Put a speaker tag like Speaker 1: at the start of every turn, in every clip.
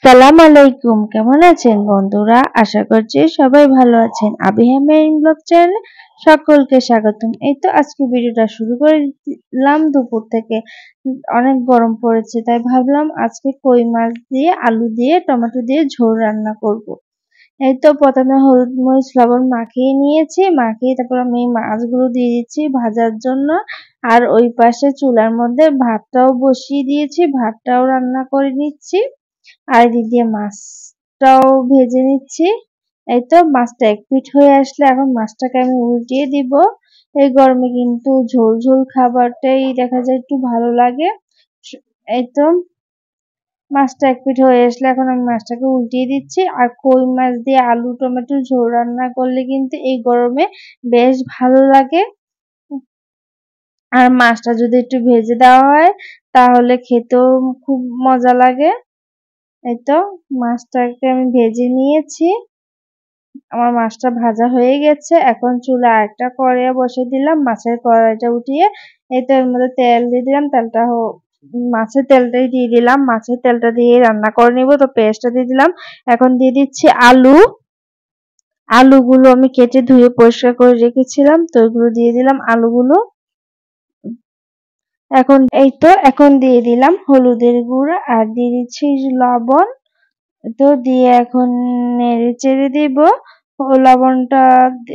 Speaker 1: আসসালামু আলাইকুম, কেমন আছেন বন্ধুরা? আশা করছি সবাই ভালো আছেন। আবিহা মেরিন ব্লগ চ্যানেলে সকলকে স্বাগতম। এই তো আজকে ভিডিওটা শুরু করে দিলাম দুপুর থেকে। অনেক গরম পড়েছে, তাই ভাবলাম আজকে কই মাছ দিয়ে আলু দিয়ে টমেটো দিয়ে ঝোল রান্না করব। এই তো প্রথমে হলুদ মরিচ লবণ মাখিয়ে নিয়েছি, মাখিয়ে তারপর আমি মাছগুলো দিয়ে দিচ্ছি ভাজার জন্য। আর ওই পাশে চুলার মধ্যে ভাতটাও বসিয়ে দিয়েছি, ভাতটাও রান্না করে নিচ্ছি। আর এদিক দিয়ে মাছটাও ভেজে নিচ্ছি। এই তো মাছটা এক পিঠ হয়ে আসলে এখন মাছটাকে আমি উল্টিয়ে দিব। এই গরমে কিন্তু ঝোল ঝোল খাবারটাই দেখা যায় একটু ভালো লাগে। এই তো মাছটা এক পিঠ হয়ে আসলে এখন আমি মাছটাকে উল্টিয়ে দিচ্ছি। আর কই মাছ দিয়ে আলু টমেটো ঝোল রান্না করলে কিন্তু এই গরমে বেশ ভালো লাগে। আর মাছটা যদি একটু ভেজে দেওয়া হয় তাহলে খেতেও খুব মজা লাগে। এই তো মাছটাকে আমি ভেজে নিয়েছি। আমার মাছটা ভাজা হয়ে গেছে। এখন চুলায় আরেকটা কড়াই বসিয়ে দিলাম, মাছের কড়াইটা উঠিয়ে এই তো এর মধ্যে তেল দিয়ে দিলাম। মাছের তেলটাই দিয়ে দিলাম, মাছের তেলটা দিয়ে রান্না করে নিব। তো পেঁয়াজটা দিয়ে দিলাম। এখন দিয়ে দিচ্ছি আলুগুলো আমি কেটে ধুয়ে পরিষ্কার করে রেখেছিলাম, তো ওইগুলো দিয়ে দিলাম আলুগুলো। এখন দিয়ে দিলাম হলুদের গুঁড়া আর দিয়ে দিচ্ছি লবণ। তো দিয়ে এখন নেড়ে চেড়ে দিব।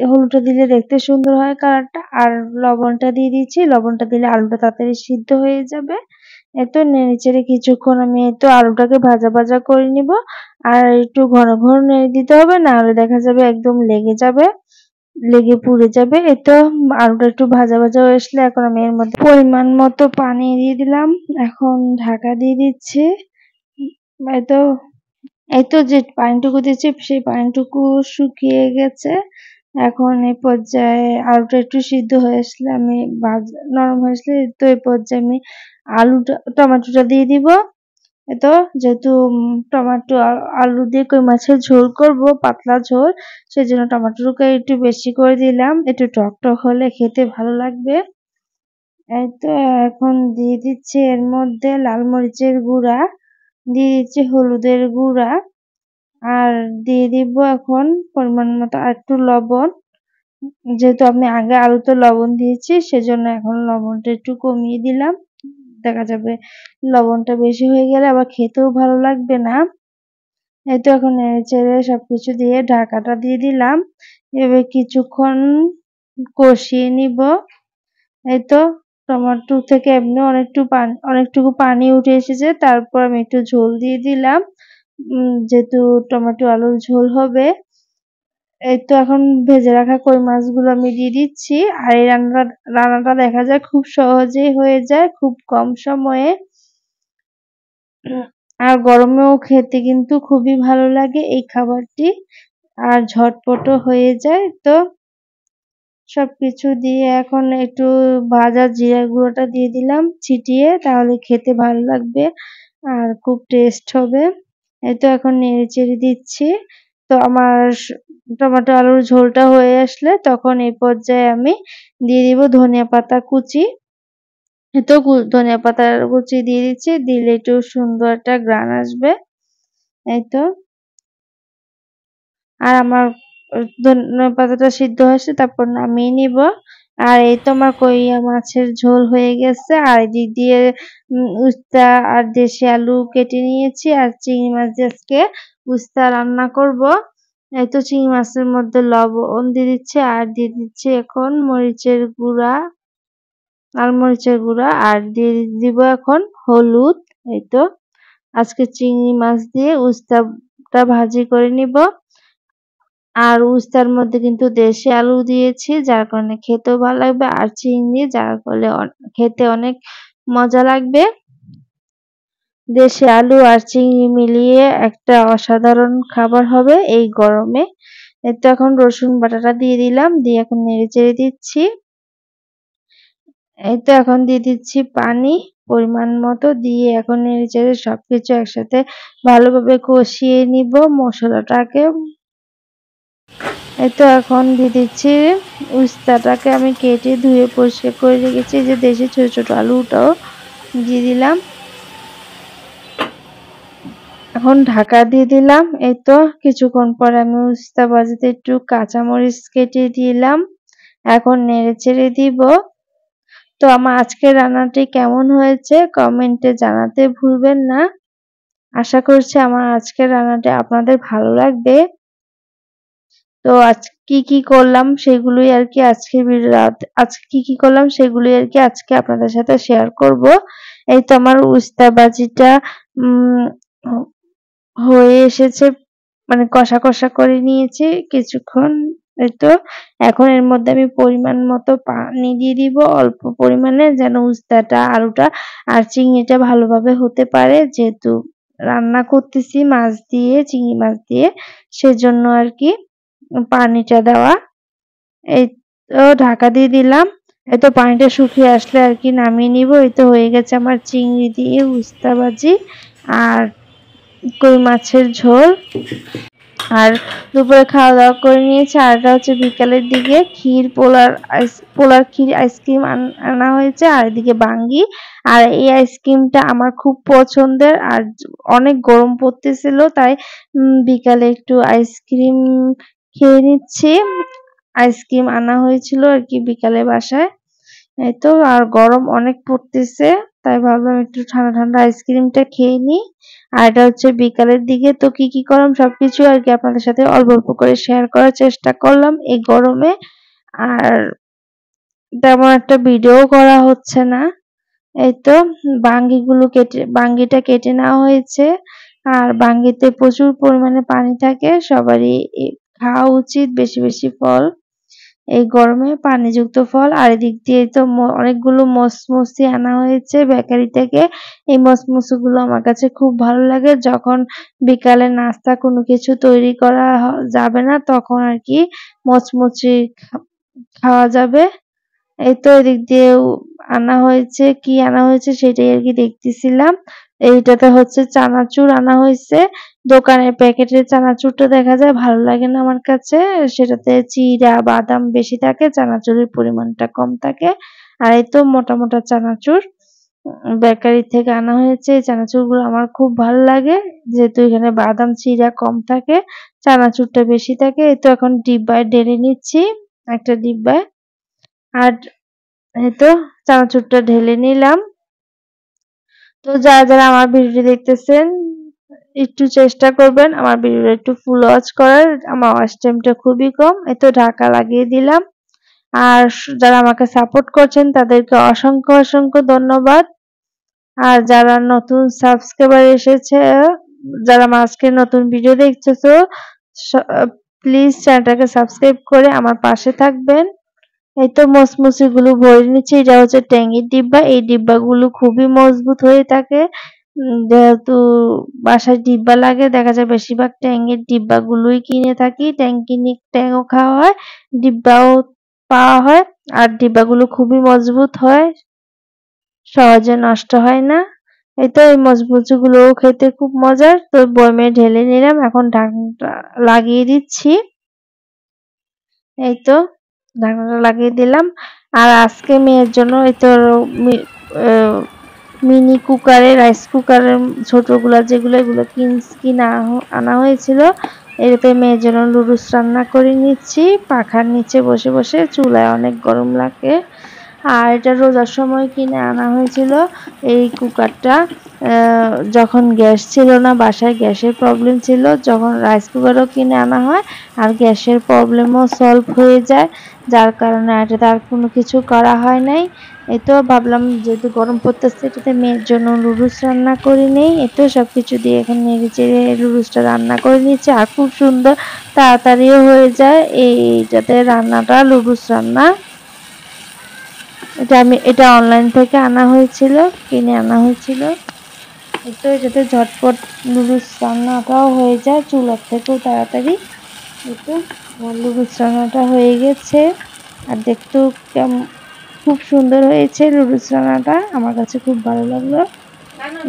Speaker 1: হলুদটা দিলে দেখতে সুন্দর হয় কালারটা। আর লবণটা দিয়ে দিচ্ছি, লবণটা দিলে আলুটা তাড়াতাড়ি সিদ্ধ হয়ে যাবে। এতো নেড়ে চেড়ে কিছুক্ষণ আমি আলুটাকে ভাজা ভাজা করে নিব। আর একটু ঘন ঘন নেড়ে দিতে হবে, না হলে দেখা যাবে একদম লেগে পুড়ে যাবে। আলুটা একটু ভাজা ভাজা হয়ে আসলে এখন আমি এর মধ্যে পরিমাণ মতো পানি দিয়ে দিলাম। এখন ঢাকা দিয়ে দিচ্ছি। তো যে পানিটুকু দিয়েছি সেই পানিটুকু শুকিয়ে গেছে। এখন এই পর্যায়ে আলুটা একটু সিদ্ধ হয়ে আসলে নরম হয়ে আসলে তো এই পর্যায়ে আমি টমেটোটা দিয়ে দিব। যেহেতু টমেটো আলু দিয়ে কই মাছের ঝোল করব, পাতলা ঝোল, সেজন্য টমেটোকে একটু বেশি করে দিলাম। একটু টক টক হলে খেতে ভালো লাগবে। এই তো এখন দিয়ে দিচ্ছি এর মধ্যে লাল মরিচের গুঁড়া, দিয়ে দিচ্ছি হলুদের গুঁড়া, আর দিয়ে দিব এখন পরিমাণ মতো একটু লবণ। যেহেতু আমি আগে আলুতে লবণ দিয়েছি সেজন্য এখন লবণটা একটু কমিয়ে দিলাম। দেখা যাবে লবণটা বেশি হয়ে গেলে আবার খেতেও ভালো লাগবে না। এই তো এখন নেড়েচেড়ে সবকিছু দিয়ে ঢাকাটা দিয়ে দিলাম। এবার কিছুক্ষণ কষিয়ে নিব। এই তো টমেটো থেকে এমনি অনেকটুকু পানি উঠে এসেছে, তারপর আমি একটু ঝোল দিয়ে দিলাম। যেহেতু টমেটো আলুর ঝোল হবে। এই তো এখন ভেজে রাখা কই মাছগুলো আমি দিয়ে দিচ্ছি। আর এই রান্নাটা দেখা যায় খুব সহজেই হয়ে যায়, খুব কম সময়ে। আর গরমেও খেতে কিন্তু খুবই ভালো লাগে এই খাবারটি। আর ঝটপটও হয়ে যায়। তো সবকিছু দিয়ে এখন একটু ভাজা জিরা গুঁড়োটা দিয়ে দিলাম ছিটিয়ে, তাহলে খেতে ভালো লাগবে আর খুব টেস্ট হবে। এই তো এখন নেড়ে চেড়ে দিচ্ছি। তো আমার টমেটো আলুর ঝোলটা হয়ে আসলে তখন এই পর্যায়ে আমি দিয়ে দিব ধনিয়া পাতা কুচি। তো ধনিয়া পাতার কুচি দিয়ে দিচ্ছি, দিলে একটু সুন্দর একটা ঘ্রাণ আসবে। এই তো আর আমার ধনিয়া পাতাটা সিদ্ধ হয়েছে, তারপর নামিয়ে নিব। আর এই তো আমার কই মাছের ঝোল হয়ে গেছে। আর এদিক দিয়ে উস্তা আর দেশি আলু কেটে নিয়েছি, আর চিংড়ি মাছ দিয়ে আজকে উস্তা রান্না করব। এই তো চিংড়ি মাছের মধ্যে লবণ দিয়ে দিচ্ছি, আর দিয়ে দিচ্ছি এখন লাল মরিচের গুঁড়া, আর দিয়ে দিব এখন হলুদ। এই তো আজকে চিংড়ি মাছ দিয়ে উস্তাটা ভাজি করে নিব। আর উস্তার মধ্যে কিন্তু দেশি আলু দিয়েছি, যার কারণে খেতেও ভালো লাগবে, আর চিংড়ি যার ফলে খেতে অনেক মজা লাগবে। দেশি আলু আর চিংড়ি মিলিয়ে একটা অসাধারণ খাবার হবে এই গরমে। এই তো এখন রসুন বাটাটা দিয়ে দিলাম, দিয়ে এখন নেড়ে চেড়ে দিচ্ছি। এই তো এখন দিয়ে দিচ্ছি পানি পরিমাণ মতো, দিয়ে এখন নেড়ে চেড়ে সবকিছু একসাথে ভালোভাবে কষিয়ে নিব মশলাটাকে। এই তো এখন দিয়ে দিচ্ছি উস্তাটাকে আমি কেটে ধুয়ে পরিষ্কার করে রেখেছি, যে দেশি ছোট ছোট আলুটাও দিয়ে দিলাম। এখন ঢাকা দিয়ে দিলাম। এই তো কিছুক্ষণ পরে আমি উস্তা ভাজিতে একটু কাঁচামরিচ কেটে দিলাম। এখন নেড়েচেড়ে দিব। তো আমার আজকের রান্নাটি কেমন হয়েছে কমেন্টে জানাতে ভুলবেন না। আশা করছি আমার আজকের রান্নাটি আপনাদের ভালো লাগবে। তো আজ কি করলাম সেগুলোই আরকি আজকে কি করলাম সেগুলোই আরকি আজকে আপনাদের সাথে শেয়ার করব। এই তো আমার উস্তা ভাজিটা উম হয়ে এসেছে, মানে কষা করে নিয়েছি কিছুক্ষণ। এই তো এখন এর মধ্যে আমি পরিমাণ মতো পানি দিয়ে দিব অল্প পরিমাণে, যেন উস্তাটা, আলুটা আর চিংড়িটা ভালোভাবে হতে পারে, যেহেতু রান্না করতেছি মাছ দিয়ে, চিংড়ি মাছ দিয়ে, সেজন্য আরকি পানিটা দেওয়া। এই তো ঢাকা দিয়ে দিলাম। এই তো পানিটা শুকিয়ে আসলে আরকি নামিয়ে নিব। এই তো হয়ে গেছে আমার চিংড়ি দিয়ে উস্তা ভাজি আর কই মাছের ঝোল। আর দুপুরে খাওয়া-দাওয়া করে নিয়েছি। আর এটা হচ্ছে বিকালের দিকে পোলার ক্ষীর আইসক্রিম আনা হয়েছে, আর এদিকে বাঙ্গি। আর এই আইসক্রিমটা আমার খুব পছন্দের, আর অনেক গরম পড়তেছিল, তাই বিকালে একটু আইসক্রিম খেয়ে নিচ্ছি। আইসক্রিম আনা হয়েছিল আরকি বিকালে বাসায়। এই তো আর গরম অনেক পড়তেছে, তাই ভাবলাম একটু ঠান্ডা আইসক্রিমটা খেয়ে নিই। আর এটা হচ্ছে বিকালের দিকে। তো কি করলাম সবকিছু আরকি আপনাদের সাথে অল্প করে শেয়ার করার চেষ্টা করলাম এই গরমে। আর তেমন একটা ভিডিও করা হচ্ছে না। এই তো বাঙ্গিটা কেটে নেওয়া হয়েছে। আর বাঙ্গিতে প্রচুর পরিমাণে পানি থাকে। সবারই খাওয়া উচিত বেশি ফল। এই গরমে পানিযুক্ত ফল। আর এদিক দিয়ে তো অনেকগুলো মসমসি আনা হয়েছে বেকারি থেকে। এই মসমসিগুলো আমার কাছে খুব ভালো লাগে। যখন বিকালে নাস্তা কোনো কিছু তৈরি করা যাবে না, তখন আরকি মচমচি খাওয়া যাবে। এই তো এদিক দিয়েও কি আনা হয়েছে সেটাই আরকি দেখতেছিলাম। এইটাতে হচ্ছে চানাচুর আনা হয়েছে। দোকানের প্যাকেটের চানাচুরটা দেখা যায় ভালো লাগে না আমার কাছে। সেটাতে চিড়া, বাদাম বেশি থাকে, চানাচুরের পরিমাণটা কম থাকে। আর এই তো মোটা চানাচুর বেকারি থেকে আনা হয়েছে। এই চানাচুরগুলো আমার খুব ভালো লাগে। যেহেতু এখানে বাদাম, চিড়া কম থাকে, চানাচুরটা বেশি থাকে। এই তো এখন ডিব্বায় ঢেলে নিচ্ছি, একটা ডিব্বায়। আর এই তো চানাচুরটা ঢেলে নিলাম। তো যারা আমার ভিডিওটি দেখতেছেন, একটু চেষ্টা করবেন আমার ভিডিওটা একটু ফুল ওয়াচ করার। আমার ওয়াচ টাইমটা খুবই কম। এই তো ঢাকা লাগিয়ে দিলাম। আর যারা আমাকে সাপোর্ট করছেন তাদেরকে অসংখ্য ধন্যবাদ। আর যারা নতুন সাবস্ক্রাইবার এসেছে, যারা আমার আজকে নতুন ভিডিও দেখতেছো, প্লিজ চ্যানেলটাকে সাবস্ক্রাইব করে আমার পাশে থাকবেন। এই তো মচমচি ভরে নিচ্ছি। এটা হচ্ছে ট্যাঙ্গির ডিব্বা। এই ডিব্বাগুলো খুবই মজবুত হয়ে থাকে। যেহেতু বাসায় ডিব্বা লাগে, দেখা যায় বেশিরভাগ ট্যাঙ্গের ডিব্বাগুলোই কিনে থাকি। ট্যাংও খাওয়া হয়, ডিব্বাও পাওয়া হয়। আর ডিব্বাগুলো খুবই মজবুত হয়, সহজে নষ্ট হয় না। এই তো এই মচমচিগুলোও খেতে খুব মজার। তো বয়মে ঢেলে নিলাম। এখন ঢাকনাটা লাগিয়ে দিচ্ছি। এই তো ঢাকনাটা লাগিয়ে দিলাম। আর আজকে মেয়ের জন্য এই তো মিনি কুকারে, রাইস কুকারের ছোটগুলা যেগুলো, এগুলো কিনা আনা হয়েছিল। এটাতে মেয়ের জন্য নুডলস রান্না করে নিচ্ছি পাখার নিচে বসে। চুলায় অনেক গরম লাগে। আর এটা রোজার সময় কিনে আনা হয়েছিল এই কুকারটা। যখন গ্যাস ছিল না বাসায়, গ্যাসের প্রবলেম ছিল, যখন রাইস কুকারও কিনে আনা হয় আর গ্যাসের প্রবলেমও সলভ হয়ে যায়, যার কারণে এটাতে আর কোনো কিছু করা হয় নাই। এই তো ভাবলাম যেহেতু গরম পড়তেছে, এটাতে মেয়ের জন্য নুডলস রান্না করে নেই। এই তো সবকিছু দিয়ে এখন নেড়েচেড়ে নুডলসটা রান্না করে নিচ্ছি। আর খুব সুন্দর তাড়াতাড়িও হয়ে যায় এইটাতে রান্নাটা, নুডলস রান্না। এটা অনলাইন থেকে আনা হয়েছিল, কিনে আনা হয়েছিল। এই তো এটাতে ঝটপট নুডলস রান্নাটাও হয়ে যায়, চুলার থেকেও তাড়াতাড়ি। এই তো আমার নুডলস রান্নাটা হয়ে গেছে। আর দেখতেও খুব সুন্দর হয়েছে নুডলস রান্নাটা। আমার কাছে খুব ভালো লাগলো,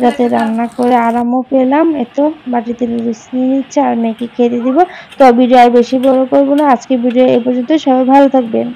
Speaker 1: যাতে রান্না করে আরামও পেলাম। এতো বাটিতে নুডলস নিয়ে নিচ্ছে আর মেয়েকে খেতে দিব। তো ভিডিও আর বেশি বড় করবো না, আজকে ভিডিও এই পর্যন্ত। সবাই ভালো থাকবেন।